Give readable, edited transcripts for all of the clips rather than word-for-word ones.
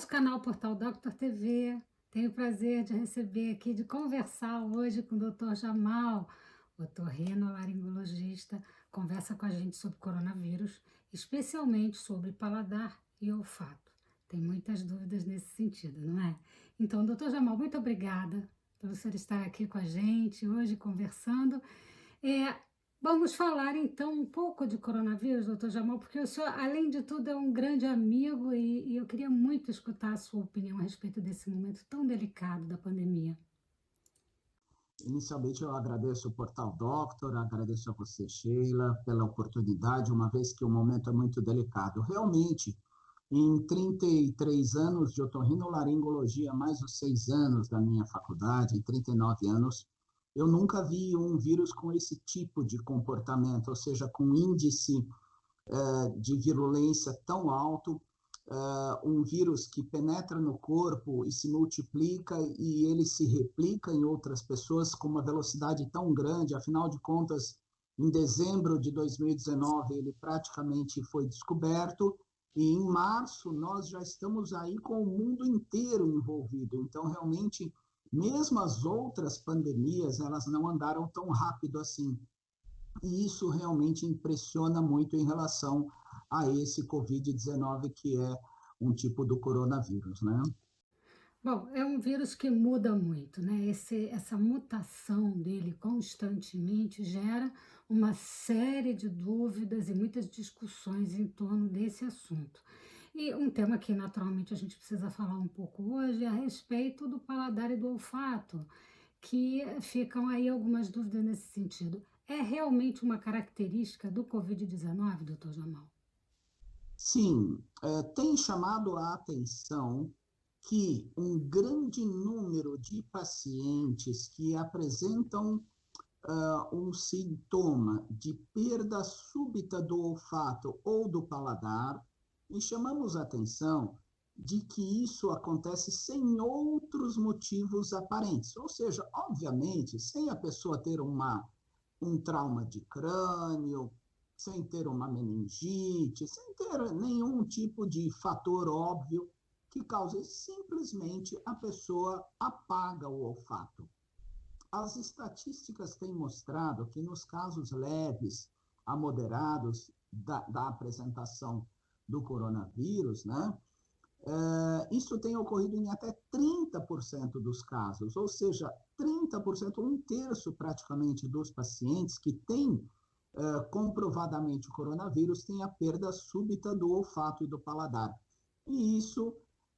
nosso canal Portal Doctor TV. Tenho o prazer de receber aqui, de conversar hoje com o Dr. Jamal, otorrinolaringologista, conversa com a gente sobre coronavírus, especialmente sobre paladar e olfato. Tem muitas dúvidas nesse sentido, não é? Então, doutor Jamal, muito obrigada por você estar aqui com a gente hoje conversando. É, Vamos falar então um pouco de coronavírus, doutor Jamal, porque o senhor, além de tudo, é um grande amigo e eu queria muito escutar a sua opinião a respeito desse momento tão delicado da pandemia. Inicialmente, eu agradeço o Portal Doctor, agradeço a você, Sheila, pela oportunidade, uma vez que o momento é muito delicado. Realmente, em 33 anos de otorrinolaringologia, mais os 6 anos da minha faculdade, em 39 anos, eu nunca vi um vírus com esse tipo de comportamento, ou seja, com índice de virulência tão alto, um vírus que penetra no corpo e se multiplica e ele se replica em outras pessoas com uma velocidade tão grande. Afinal de contas, em dezembro de 2019 ele praticamente foi descoberto e em março nós já estamos aí com o mundo inteiro envolvido. Então, realmente, mesmo as outras pandemias, elas não andaram tão rápido assim. E isso realmente impressiona muito em relação a esse Covid-19, que é um tipo do coronavírus, né? Bom, é um vírus que muda muito, né? Essa mutação dele constantemente gera uma série de dúvidas e muitas discussões em torno desse assunto. E um tema que naturalmente a gente precisa falar um pouco hoje é a respeito do paladar e do olfato, que ficam aí algumas dúvidas nesse sentido. É realmente uma característica do Covid-19, doutor Jamal? Sim, tem chamado a atenção que um grande número de pacientes que apresentam um sintoma de perda súbita do olfato ou do paladar, e chamamos a atenção de que isso acontece sem outros motivos aparentes, ou seja, obviamente, sem a pessoa ter um trauma de crânio, sem ter uma meningite, sem ter nenhum tipo de fator óbvio que cause, simplesmente a pessoa apaga o olfato. As estatísticas têm mostrado que nos casos leves a moderados da apresentação do coronavírus, né, isso tem ocorrido em até 30% dos casos, ou seja, 30%, um terço praticamente dos pacientes que têm comprovadamente o coronavírus têm a perda súbita do olfato e do paladar. E isso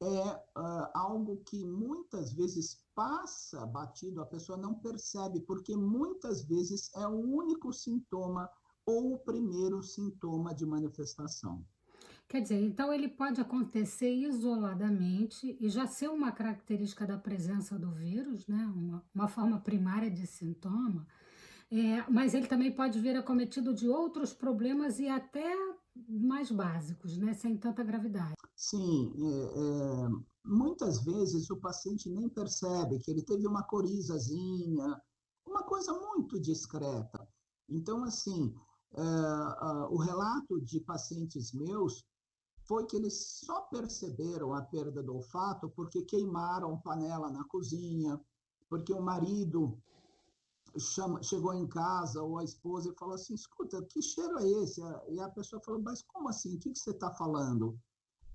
é algo que muitas vezes passa batido, a pessoa não percebe, porque muitas vezes é o único sintoma ou o primeiro sintoma de manifestação. Quer dizer, então ele pode acontecer isoladamente e já ser uma característica da presença do vírus, né? Uma forma primária de sintoma, mas ele também pode vir acometido de outros problemas e até mais básicos, né? Sem tanta gravidade. Sim, muitas vezes o paciente nem percebe que ele teve uma corizazinha, uma coisa muito discreta. Então, assim, o relato de pacientes meus foi que eles só perceberam a perda do olfato porque queimaram panela na cozinha, porque o marido chegou em casa ou a esposa e falou assim, escuta, que cheiro é esse? E a pessoa falou, mas como assim? O que você está falando?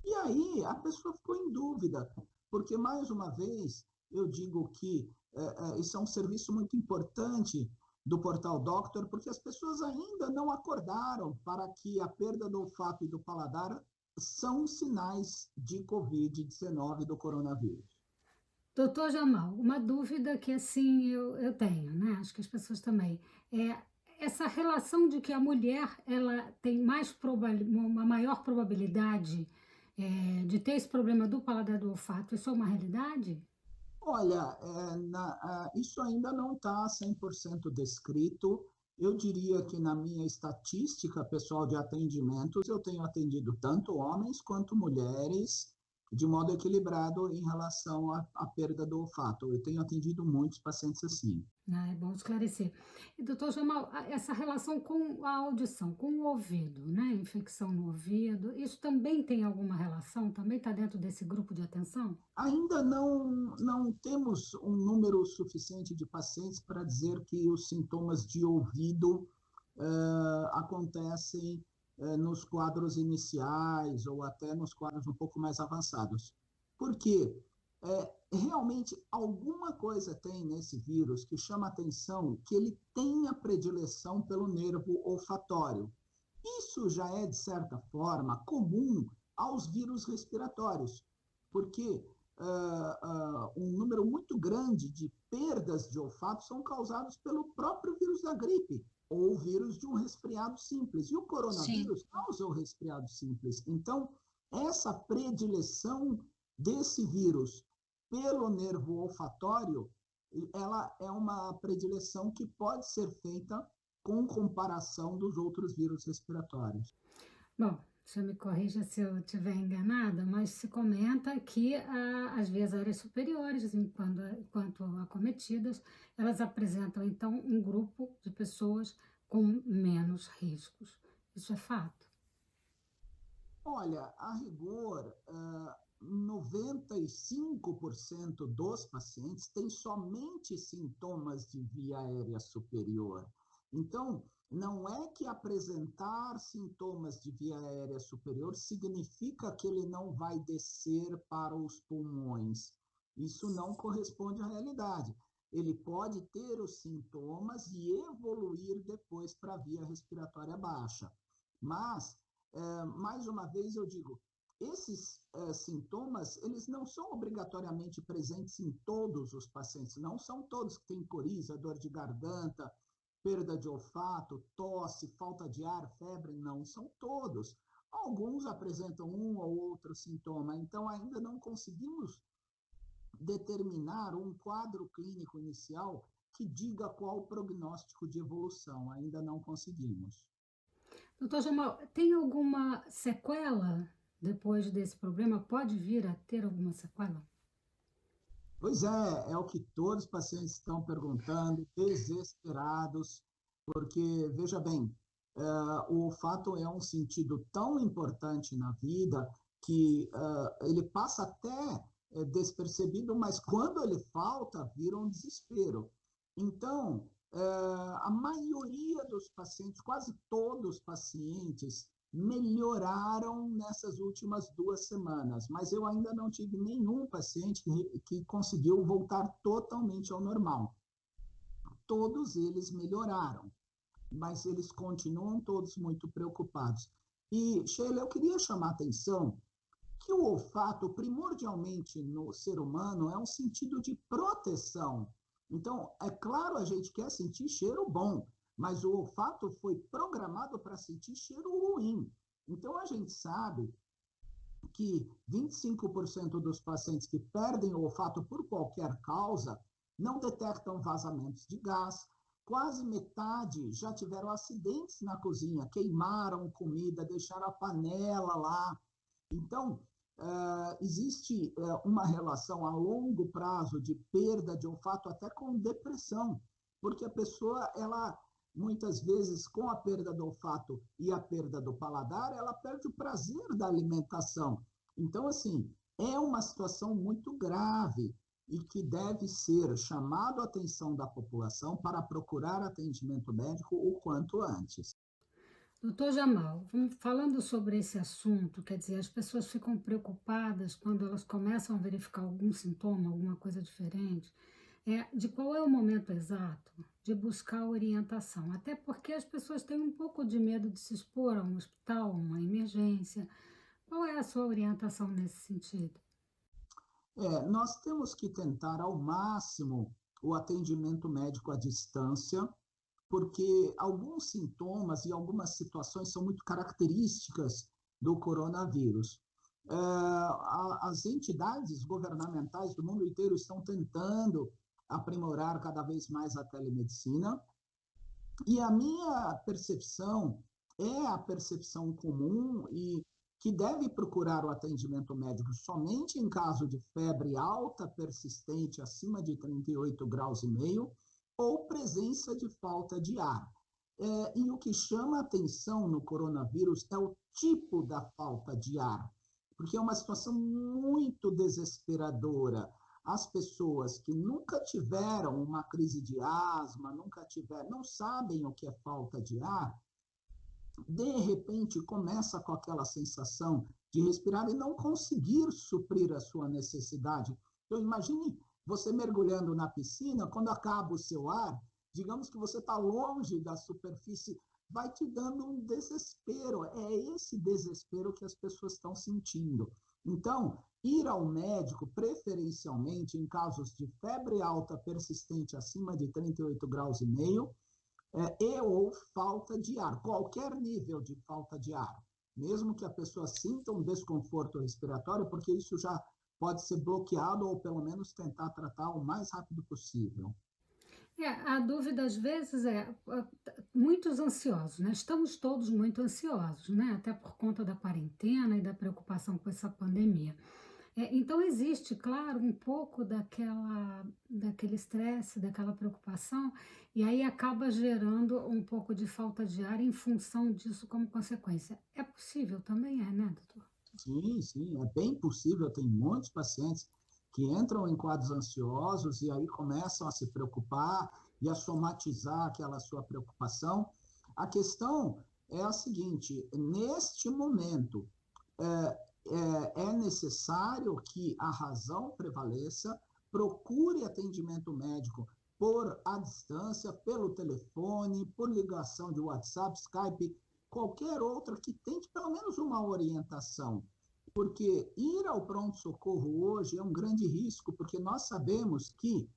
E aí a pessoa ficou em dúvida, porque, mais uma vez, eu digo que isso é um serviço muito importante do Portal Doctor, porque as pessoas ainda não acordaram para que a perda do olfato e do paladar são sinais de Covid-19 do coronavírus. Doutor Jamal, uma dúvida que assim eu tenho, né? Acho que as pessoas também. É essa relação de que a mulher ela tem uma maior probabilidade de ter esse problema do paladar do olfato, isso é uma realidade? Olha, isso ainda não está 100% descrito. Eu diria que na minha estatística pessoal de atendimentos, eu tenho atendido tanto homens quanto mulheres, de modo equilibrado em relação à perda do olfato. Eu tenho atendido muitos pacientes assim. Ah, é bom esclarecer. E, doutor Jamal, essa relação com a audição, com o ouvido, né? Infecção no ouvido, isso também tem alguma relação? Também está dentro desse grupo de atenção? Ainda não temos um número suficiente de pacientes para dizer que os sintomas de ouvido acontecem nos quadros iniciais ou até nos quadros um pouco mais avançados. Por quê? Realmente alguma coisa tem nesse vírus que chama a atenção que ele tem a predileção pelo nervo olfatório. Isso já é, de certa forma, comum aos vírus respiratórios, porque um número muito grande de perdas de olfato são causados pelo próprio vírus da gripe ou vírus de um resfriado simples. E o Sim. coronavírus causa o resfriado simples. Então, essa predileção desse vírus pelo nervo olfatório, ela é uma predileção que pode ser feita com comparação dos outros vírus respiratórios. Bom, você me corrija se eu estiver enganada, mas se comenta que as vias aéreas superiores, enquanto acometidas, elas apresentam, então, um grupo de pessoas com menos riscos. Isso é fato? Olha, a rigor, 95% dos pacientes têm somente sintomas de via aérea superior. Então, não é que apresentar sintomas de via aérea superior significa que ele não vai descer para os pulmões. Isso não corresponde à realidade. Ele pode ter os sintomas e evoluir depois para a via respiratória baixa. Mas mais uma vez eu digo, esses sintomas, eles não são obrigatoriamente presentes em todos os pacientes, não são todos que têm coriza, dor de garganta, perda de olfato, tosse, falta de ar, febre, não são todos. Alguns apresentam um ou outro sintoma, então ainda não conseguimos determinar um quadro clínico inicial que diga qual o prognóstico de evolução, ainda não conseguimos. Doutor Jamal, tem alguma sequela depois desse problema? Pode vir a ter alguma sequela? Pois é o que todos os pacientes estão perguntando, desesperados, porque, veja bem, o olfato é um sentido tão importante na vida que ele passa até despercebido, mas quando ele falta, vira um desespero. Então, a maioria dos pacientes, quase todos os pacientes, melhoraram nessas últimas 2 semanas, mas eu ainda não tive nenhum paciente que conseguiu voltar totalmente ao normal. Todos eles melhoraram, mas eles continuam todos muito preocupados. E, Sheila, eu queria chamar a atenção que o olfato, primordialmente no ser humano, é um sentido de proteção. Então, é claro, a gente quer sentir cheiro bom, mas o olfato foi programado para sentir cheiro ruim. Então, a gente sabe que 25% dos pacientes que perdem o olfato por qualquer causa não detectam vazamentos de gás, quase metade já tiveram acidentes na cozinha, queimaram comida, deixaram a panela lá. Então, existe uma relação a longo prazo de perda de olfato até com depressão, porque a pessoa, ela muitas vezes, com a perda do olfato e a perda do paladar, ela perde o prazer da alimentação. Então, assim, é uma situação muito grave e que deve ser chamado a atenção da população para procurar atendimento médico o quanto antes. Doutor Jamal, falando sobre esse assunto, quer dizer, as pessoas ficam preocupadas quando elas começam a verificar algum sintoma, alguma coisa diferente. De qual é o momento exato de buscar orientação? Até porque as pessoas têm um pouco de medo de se expor a um hospital, a uma emergência. Qual é a sua orientação nesse sentido? Nós temos que tentar ao máximo o atendimento médico à distância, porque alguns sintomas e algumas situações são muito características do coronavírus. As entidades governamentais do mundo inteiro estão tentando aprimorar cada vez mais a telemedicina, e a minha percepção é a percepção comum e que deve procurar o atendimento médico somente em caso de febre alta persistente acima de 38 graus e meio ou presença de falta de ar. E o que chama a atenção no coronavírus é o tipo da falta de ar, porque é uma situação muito desesperadora. As pessoas que nunca tiveram uma crise de asma, nunca tiveram, não sabem o que é falta de ar, de repente começa com aquela sensação de respirar e não conseguir suprir a sua necessidade. Então, imagine você mergulhando na piscina, quando acaba o seu ar, digamos que você está longe da superfície, vai te dando um desespero. É esse desespero que as pessoas estão sentindo. Então, ir ao médico, preferencialmente em casos de febre alta persistente acima de 38 graus e meio, e ou falta de ar, qualquer nível de falta de ar, mesmo que a pessoa sinta um desconforto respiratório, porque isso já pode ser bloqueado ou pelo menos tentar tratar o mais rápido possível. A dúvida às vezes muitos ansiosos, né? Estamos todos muito ansiosos, né? Até por conta da quarentena e da preocupação com essa pandemia. Então existe, claro, um pouco daquele estresse, daquela preocupação, e aí acaba gerando um pouco de falta de ar em função disso como consequência. É possível também, né, doutor? Sim, sim, é bem possível. Tem muitos pacientes que entram em quadros ansiosos e aí começam a se preocupar e a somatizar aquela sua preocupação. A questão é a seguinte: neste momento, é necessário que a razão prevaleça, procure atendimento médico por à distância, pelo telefone, por ligação de WhatsApp, Skype, qualquer outra que tente pelo menos uma orientação. Porque ir ao pronto-socorro hoje é um grande risco, porque nós sabemos que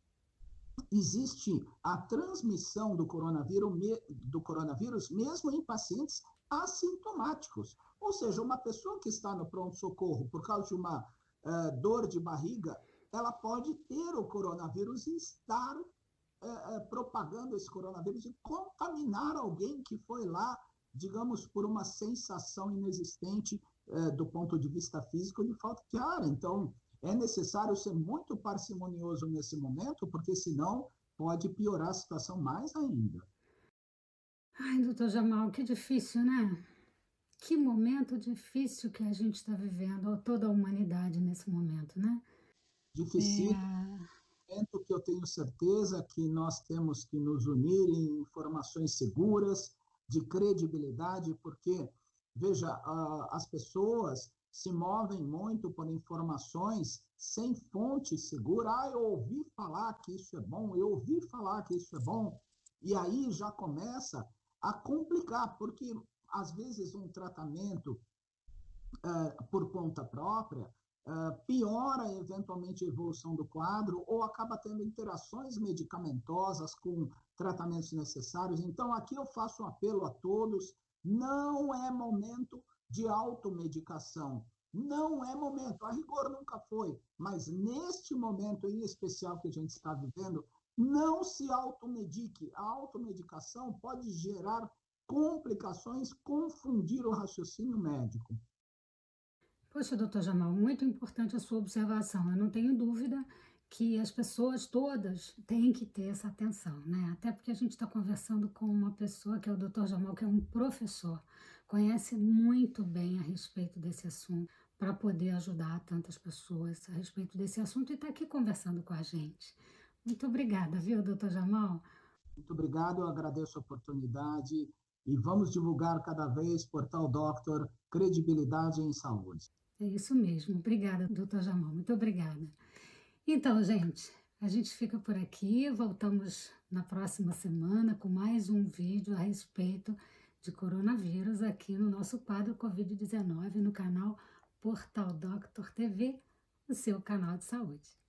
existe a transmissão do coronavírus mesmo em pacientes assintomáticos. Ou seja, uma pessoa que está no pronto-socorro por causa de uma dor de barriga, ela pode ter o coronavírus e estar propagando esse coronavírus e contaminar alguém que foi lá, digamos, por uma sensação inexistente do ponto de vista físico de falta de ar. Então, é necessário ser muito parcimonioso nesse momento, porque senão pode piorar a situação mais ainda. Ai, doutor Jamal, que difícil, né? Que momento difícil que a gente está vivendo, ou toda a humanidade nesse momento, né? Difícil É, momento que eu tenho certeza que nós temos que nos unir em informações seguras, de credibilidade, porque, veja, as pessoas se movem muito por informações sem fonte segura. Eu ouvi falar que isso é bom, eu ouvi falar que isso é bom, e aí já começa a complicar, porque às vezes um tratamento por conta própria, piora eventualmente a evolução do quadro ou acaba tendo interações medicamentosas com tratamentos necessários. Então, aqui eu faço um apelo a todos: não é momento de automedicação. Não é momento, a rigor nunca foi, mas neste momento em especial que a gente está vivendo, não se automedique. A automedicação pode gerar complicações, confundir o raciocínio médico. Poxa, doutor Jamal, muito importante a sua observação. Eu não tenho dúvida que as pessoas todas têm que ter essa atenção, né? Até porque a gente está conversando com uma pessoa que é o doutor Jamal, que é um professor, conhece muito bem a respeito desse assunto, para poder ajudar tantas pessoas a respeito desse assunto e está aqui conversando com a gente. Muito obrigada, viu, doutor Jamal? Muito obrigado, eu agradeço a oportunidade e vamos divulgar cada vez Portal Doctor, credibilidade em saúde. É isso mesmo. Obrigada, doutor Jamal. Muito obrigada. Então, gente, a gente fica por aqui. Voltamos na próxima semana com mais um vídeo a respeito de coronavírus aqui no nosso quadro Covid-19 no canal Portal Doctor TV, o seu canal de saúde.